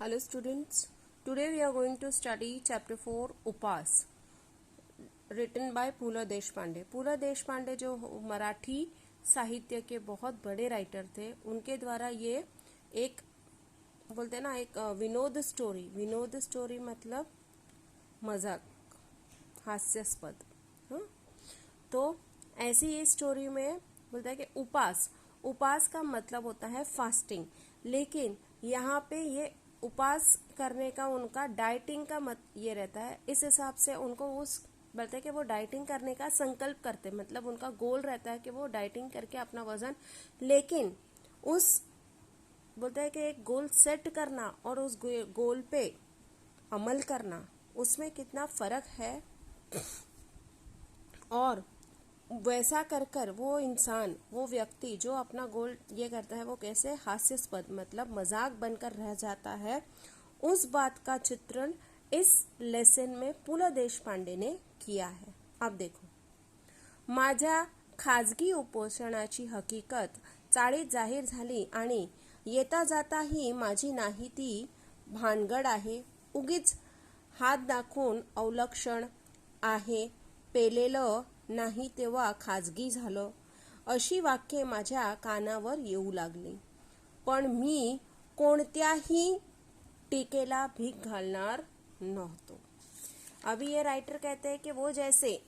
Hello students, today we are going to study chapter 4 उपास written by पूला देशपांडे। पूला देशपांडे जो मराठी साहित्य के बहुत बड़े राइटर थे, उनके द्वारा ये एक बोलते हैं ना एक विनोद स्टोरी मतलब मजाक हास्यास्पद। तो ऐसी ये स्टोरी में बोलता है कि उपास का मतलब होता है फास्टिंग, लेकिन यहाँ पे ये उपास करने का उनका डाइटिंग का मत ये रहता है। इस हिसाब से उनको उस बोलते हैं कि वो डाइटिंग करने का संकल्प करते, मतलब उनका गोल रहता है कि वो डाइटिंग करके अपना वजन, लेकिन उस बोलते हैं कि एक गोल सेट करना और उस गोल पे अमल करना, उसमें कितना फर्क है। और वैसा कर वो इंसान, वो व्यक्ति जो अपना गोल ये करता है, वो कैसे हास्यास्पद मतलब मजाक बनकर रह जाता है, उस बात का चित्रण इस लेसन में पुला देशपांडे ने किया है। अब देखो, माझ्या खाजगी उपोषणाची हकीकत चाळीत जाहीर झाली आणि येता जाता ही माझी नाही ती भानगड आहे, उगीच हात दाखवून अवलक्षण आहे, पेलेलं नाही तेव्हा खाजगी झालं, अशी वाक्ये माझ्या कानावर येऊ लागली, पण मी कोणत्याही टीकेला भीक घालणार नव्हतो। अभी ये राइटर कहते हैं कि वो जैसे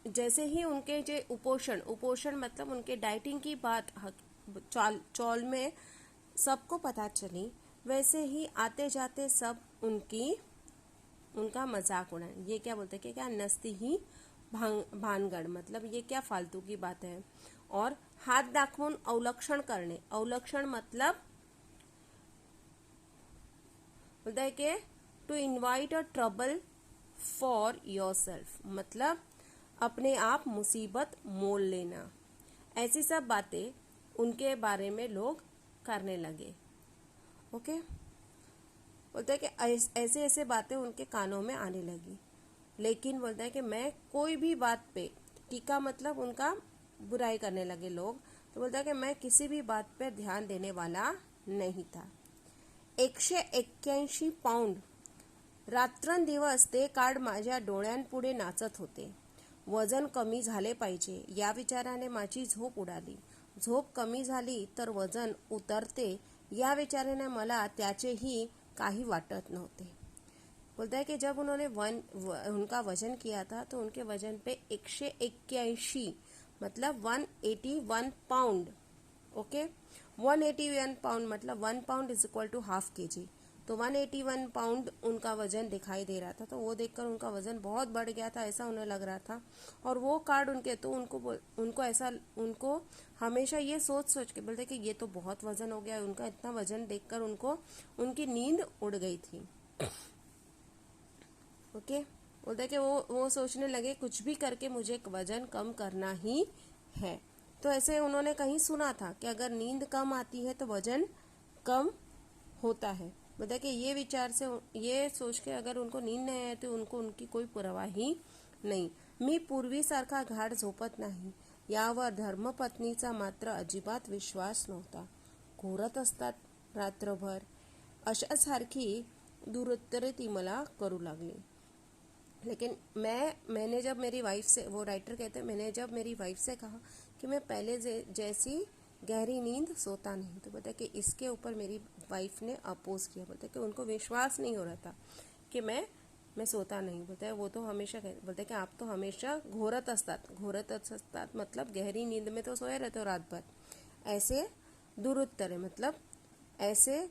जैसे ही उनके जो उपोषण मतलब उनके डाइटिंग की बात चौल में सबको पता चली, वैसे ही आते जाते सब उनका मजाक उड़ाए। ये क्या बोलते हैं कि क्या नस्ती ही भानगड़ मतलब ये क्या फालतू की बात है। और हाथ दाखवून अवलक्षण करने, अवलक्षण मतलब बोलता है कि to invite a trouble for yourself, मतलब अपने आप मुसीबत मोल लेना। ऐसी सब बातें उनके बारे में लोग करने लगे। ओके, बोलता है कि ऐसे ऐसे बातें उनके कानों में आने लगी, लेकिन बोलता है कि मैं कोई भी बात पे टीका मतलब उनका बुराई करने लगे लोग, तो बोलता है कि मैं किसी भी बात पे ध्यान देने वाला नहीं था। 181 पाउंड रात्रंदिवस ते कार्ड माझ्या डोळ्यांपुढे नाचत होते। वजन कमी झाले पाहिजे या विचाराने माझी झोप उडाली। झोप कमी झाली तर वजन उतरते या विचाराने मला त्याचेही काही वाटत नव्हते। बोलता है कि जब उन्होंने उनका वजन किया था तो उनके वजन पे 181 मतलब 181 पाउंड। ओके, 181 पाउंड मतलब 1 pound is equal to half KG, तो 181 पाउंड उनका वजन दिखाई दे रहा था। तो वो देखकर उनका वजन बहुत बढ़ गया था, ऐसा उन्हें लग रहा था। और वो कार्ड उनके तो उनको हमेशा ये सोच के बोलते कि ये तो बहुत वजन हो गया है। उनका इतना वजन देखकर उनको उनकी नींद उड़ गई थी। ओके, बोलते कि वो सोचने लगे कुछ भी करके मुझे वजन कम करना ही है। तो ऐसे उन्होंने कहीं सुना था कि अगर नींद कम आती है तो वजन कम होता है। बोलता कि ये विचार से ये सोच के अगर उनको नींद नहीं आती तो उनको उनकी कोई परवाह ही नाही। मी पूर्वीसारखा घाट झोपत नाही यावर धर्मपत्नीचा मात्र अजिबात विश्वास नव्हता। घोरत असतात रात्रभर, अशासारखी दुरुत्तरे ती मला करू लागली। लेकिन मैंने जब मेरी वाइफ से, वो राइटर कहते हैं, मैंने जब मेरी वाइफ से कहा कि मैं पहले जैसी गहरी नींद सोता नहीं, तो बोलता कि इसके ऊपर मेरी वाइफ ने अपोज किया। बोलता कि उनको विश्वास नहीं हो रहा था कि मैं सोता नहीं। बोलता है वो तो हमेशा बोलते कि आप तो हमेशा घोरत असतात मतलब गहरी नींद में तो सोए रहते हो रात भर। ऐसे दुरुत्तरे मतलब ऐसे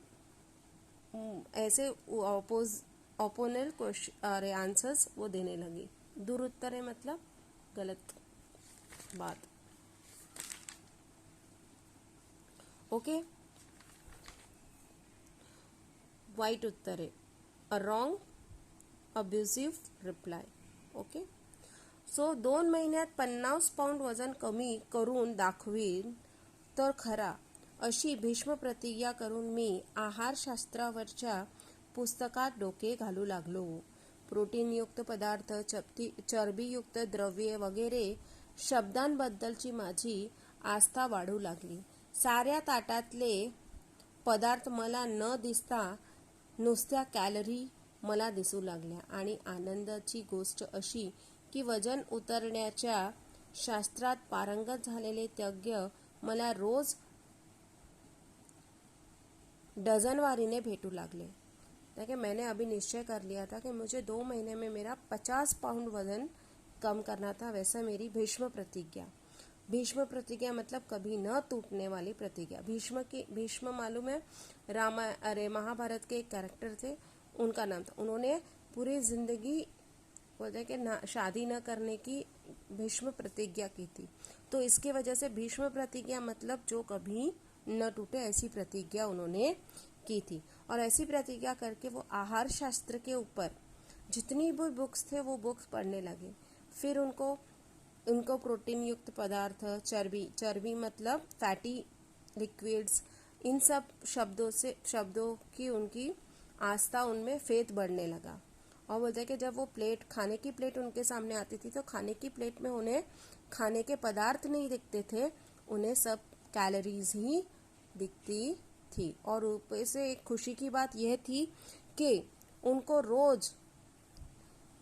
ओपोनल क्वेश्चन आंसर्स वो देने लगी। दुरुत्तरे मतलब गलत बात। ओके, वाईट उत्तरे, a wrong abusive reply. Okay, so 2 महिन्यात 50 पाउंड वजन कमी करून दाखवीन तर खरा, अशी भीष्म प्रतिज्ञा करून मी आहारशास्त्रावरच्या पुस्तकात डोके घालू लागलो। प्रोटीनयुक्त पदार्थ, चरबीयुक्त द्रव्ये वगैरे शब्दांबद्दलची माझी आस्था वाढू लागली। साऱ्या ताटातले पदार्थ मला न दिसता नुसत्या कॅलरी मला दिसू लागल्या. आणि आनंदाची गोष्ट अशी की वजन उतरण्याच्या शास्त्रात पारंगत झालेले तज्ञ मला रोज डझनवारीने भेटू लागले. देखिए, मैंने अभी निश्चय कर लिया था कि मुझे 2 महीने में मेरा 50 पाउंड वजन कम करना था. वैसा मेरी भीष्म प्रतिज्ञा मतलब कभी न टूटने वाली प्रतिज्ञा. भीष्म मालूम है, महाभारत के एक कैरेक्टर थे, उनका नाम था. उन्होंने पूरी जिंदगी बोलते कि शादी न करने की भीष्म प्रतिज्ञा की थी. तो इसकी वजह से भीष्म प्रतिज्ञा मतलब जो कभी न टूटे, ऐसी प्रतिज्ञा उन्होंने की थी. और ऐसी प्रतिज्ञा करके वो आहार शास्त्र के ऊपर जितनी भी बुक्स थे वो बुक्स पढ़ने लगे. फिर उनको प्रोटीन युक्त पदार्थ, चर्बी मतलब फैटी लिक्विड्स, इन सब शब्दों की उनकी आस्था उनमें फेथ बढ़ने लगा. और बोलते हैं कि जब वो खाने की प्लेट उनके सामने आती थी तो खाने की प्लेट में उन्हें खाने के पदार्थ नहीं दिखते थे, उन्हें सब कैलोरीज ही दिखती थी. और ऊपर से एक खुशी की बात यह थी कि उनको रोज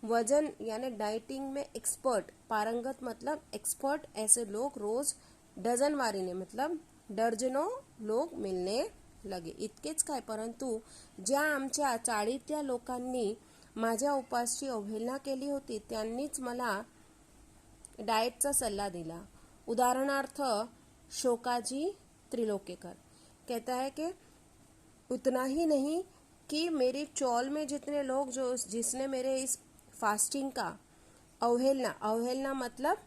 वजन यानी डाइटिंग में एक्सपर्ट, पारंगत मतलब एक्सपर्ट, ऐसे लोग रोज डझनवारीने मतलब दर्जनों लोक मिळणे लगे. इतकेच काय, परंतु ज्या आमच्या चाळीतल्या लोकांनी माझ्या उपासची अवहेलना केली होती त्यांनीच मला डाएटचा सल्ला दिला. उदाहरणार्थ शोकाजी त्रिलोकेकर कहता है कि उतना ही नहीं कि मेरी चौल में जितने लोग जिसने मेरे इस फास्टिंग का अवहेलना मतलब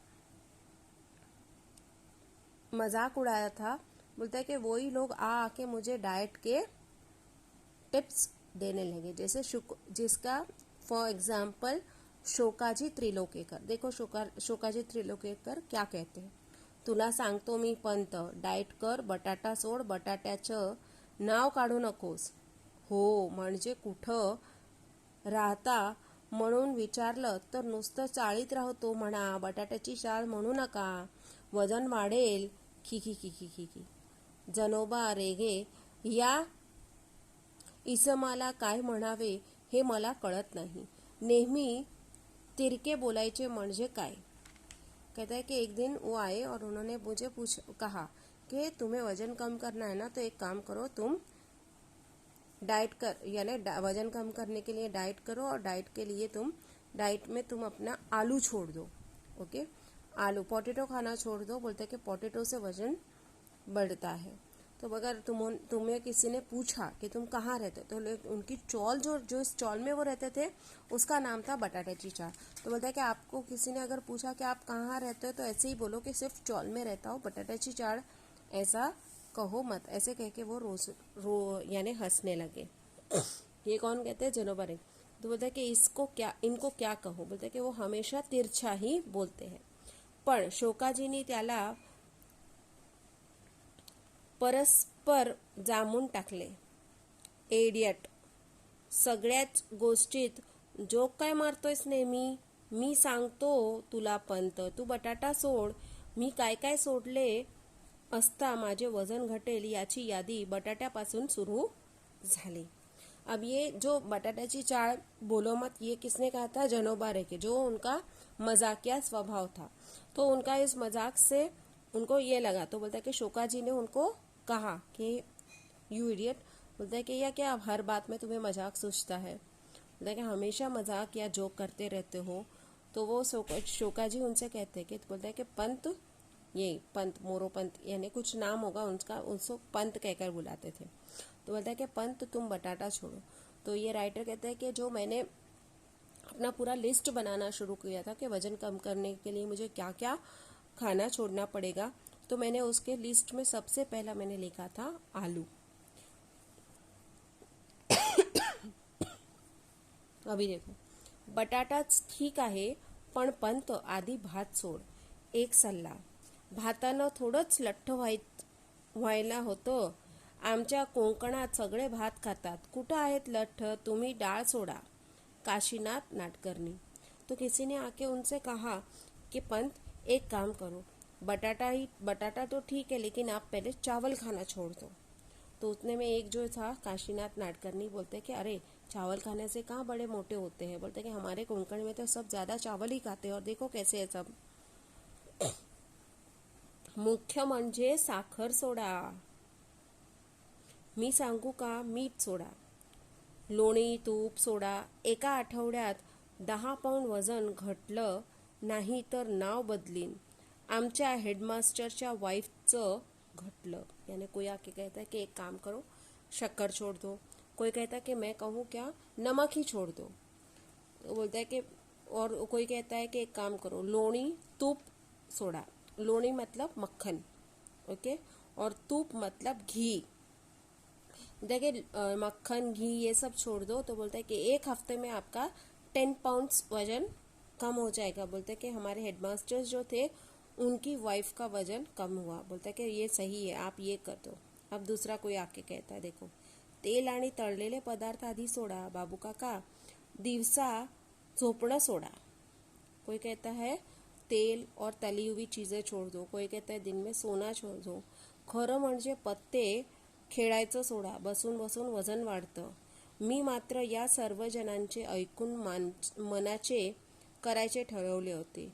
मजाक उड़ाया था, बोलता है कि वही लोग आके मुझे डाइट के टिप्स देने लगे. जैसे जिसका फॉर एग्जाम्पल शोकाजी त्रिलोकेकर. देखो शोकाजी त्रिलोकेकर क्या कहते हैं. तुला सांगतो मी पंत, डाएट कर, बटाटा सोड, बटाट्याचं नाव काढू नकोस. हो म्हणजे कुठं राहता म्हणून विचारलं तर नुसतं चाळीत राहतो म्हणा, बटाट्याची शाळ म्हणू नका, वजन वाढेल. खी. जनोबा रेगे या इसमाला काय म्हणावे हे मला कळत नाही. नेहमी तिरके बोलायचे म्हणजे काय. कहता है कि एक दिन वो आए और उन्होंने मुझे कहा कि तुम्हें वजन कम करना है ना, तो एक काम करो, तुम डाइट कर यानी वजन कम करने के लिए डाइट करो, और डाइट में तुम अपना आलू छोड़ दो. ओके, आलू पोटैटो खाना छोड़ दो. बोलते हैं कि पोटैटो से वजन बढ़ता है. तो अगर तुम्हें किसी ने पूछा कि तुम कहाँ रहते हो, तो उनकी चौल जो इस चौल में वो रहते थे उसका नाम था बटाट्याची चाळ. तो बोलता है कि आपको किसी ने अगर पूछा कि आप कहाँ रहते हो तो ऐसे ही बोलो कि सिर्फ चौल में रहता हूँ, बटाट्याची चाळ ऐसा कहो मत. ऐसे कह के वो यानी हंसने लगे. ये कौन कहते हैं, जनोबा रेगे. तो बोलता है कि इनको क्या कहो. बोलते हैं कि वो हमेशा तिरछा ही बोलते हैं. पण शोकाजीनी त्याला परस्पर जामून टाकले. एडियट, सगळ्याच गोष्टीत जोक काय मारतोयस नेहमी. मी सांगतो तुला पंत, तू बटाटा सोड. मी काय सोडले असता माझे वजन घटेल याची यादी बटाट्यापासून सुरू झाली. अब ये जो बटाट्याची चाळ बोलो मत, ये किसने कहा था, जनोबा रेगे, जो उनका मजाकिया स्वभाव था. तो उनका इस मजाक से उनको ये लगा. तो बोलता है कि शोकाजी ने उनको कहा कि यू इडियट. बोलता है कि या क्या हर बात में तुम्हें मजाक सूझता है. बोलता है कि हमेशा मजाक या जोक करते रहते हो. तो वो शोकाजी उनसे कहते हैं कि बोलता है कि पंत मोरो पंत यानी कुछ नाम होगा उनका, उसको पंत कहकर बुलाते थे. तो बोलता है कि पंत तुम बटाटा छोड़ो. तो ये राइटर कहते हैं कि जो मैंने अपना पूरा लिस्ट बनाना शुरू किया था कि वजन कम करने के लिए मुझे क्या क्या खाना छोड़ना पड़ेगा, तो मैंने उसके लिस्ट में सबसे पहला मैंने लिखा था आलू. अभी देखो, बटाटाच ठीक आहे पण पंत आधी भात सोड. एक सल्ला, भातानं थोडंच लठ्ठ व्हायला होतं. आमच्या कोकणात सगळे भात खातात. कुठं आहेत लठ्ठ, तुम्ही डाळ सोडा. काशीनाथ नाडकर्णी. तो किसी ने आके उनसे कहा कि पंत एक काम करो, बटाटा तो ठीक है, लेकिन आप पहले चावल खाना छोड़ दो। तो उतने में एक जो था काशीनाथ नाडकर्णी बोलते कि अरे चावल खाने से कहाँ बड़े मोटे होते हैं, बोलते कि हमारे कोंकण में तो सब ज़्यादा चावल ही खाते हैं और देखो कैसे है सब। मुख्य म्हणजे साखर सोडा, मी सांगू का, मीठ सोडा, लोणी, तूप, सोडा। एका आठवड्यात 10 पाऊंड वजन घटलं नाही तर नाव बदलीन। आमच्या हेडमास्टरच्या वाइफचं घटलं। यानी कोई आके कहता है कि एक काम करो, शक्कर छोड़ दो। कोई कहता है कि मैं कहूँ क्या, नमक ही छोड़ दो। तो बोलता है कि, और कोई कहता है कि एक काम करो, लोणी, तूप, सोडा। लोणी मतलब मक्खन, ओके, और तूप मतलब घी। देखिए मक्खन, घी ये सब छोड़ दो। तो बोलता है कि एक हफ्ते में आपका 10 पाउंड्स वजन कम हो जाएगा। बोलते हैं कि हमारे हेडमास्टर्स जो थे उनकी वाइफ का वजन कम हुआ। बोलता है कि ये सही है, आप ये कर दो। अब दूसरा कोई आके कहता है, देखो तेल आणि तळलेले पदार्थ आधी सोडा बाबू काका, दिवसा झोपणं सोडा। कोई कहता है तेल और तली हुई चीज़ें छोड़ दो। कोई कहता है दिन में सोना छोड़ दो। खरं म्हणजे पत्ते खेळायचं सोडा, बसून बसून वजन वाढतं। मी मात्र या सर्व जणांचे ऐकून मनाचे करायचे ठरवले होते।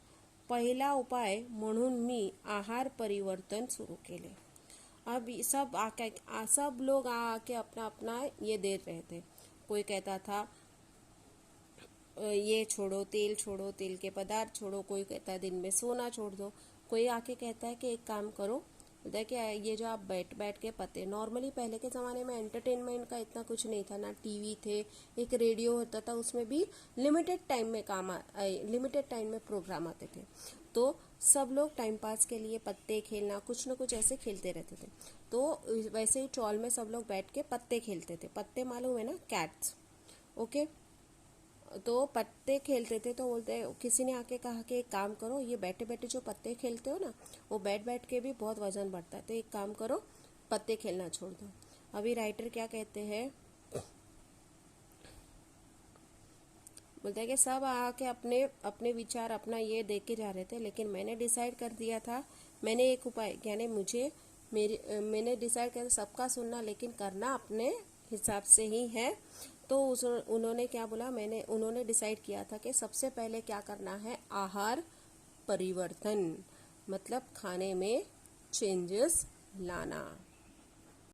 पहिला उपाय म्हणून मी आहार परिवर्तन सुरू केले। अब सब लोग आके अपना अपना ये दे रहे थे। कोई कहता था ये छोड़ो, तेल छोड़ो, तेल के पदार्थ छोड़ो। कोई कहता है दिन में सोना छोड़ दो। कोई आके कहता है कि एक काम करो, देखिए ये जो आप बैठ बैठ के पते, नॉर्मली पहले के ज़माने में एंटरटेनमेंट का इतना कुछ नहीं था, ना टीवी थे, एक रेडियो होता था, उसमें भी लिमिटेड टाइम में प्रोग्राम आते थे। तो सब लोग टाइम पास के लिए पत्ते खेलना, कुछ न कुछ ऐसे खेलते रहते थे। तो वैसे ही चौल में सब लोग बैठ के पत्ते खेलते थे। पत्ते मालूम है ना, कैट्स, ओके। तो पत्ते खेलते थे। तो बोलते, किसी ने आके कहा कि एक काम करो, ये बैठे बैठे जो पत्ते खेलते हो ना, वो बैठ बैठ के भी बहुत वजन बढ़ता है, तो एक काम करो, पत्ते खेलना छोड़ दो। अभी राइटर क्या कहते हैं, बोलते हैं कि सब आके अपने अपने विचार अपना ये दे के जा रहे थे, लेकिन मैंने डिसाइड कर दिया था, मैंने एक उपाय, यानी मैंने डिसाइड किया सबका सुनना, लेकिन करना अपने हिसाब से ही है। तो उन्होंने क्या बोला, उन्होंने डिसाइड किया था कि सबसे पहले क्या करना है, आहार परिवर्तन, मतलब खाने में चेंजेस लाना।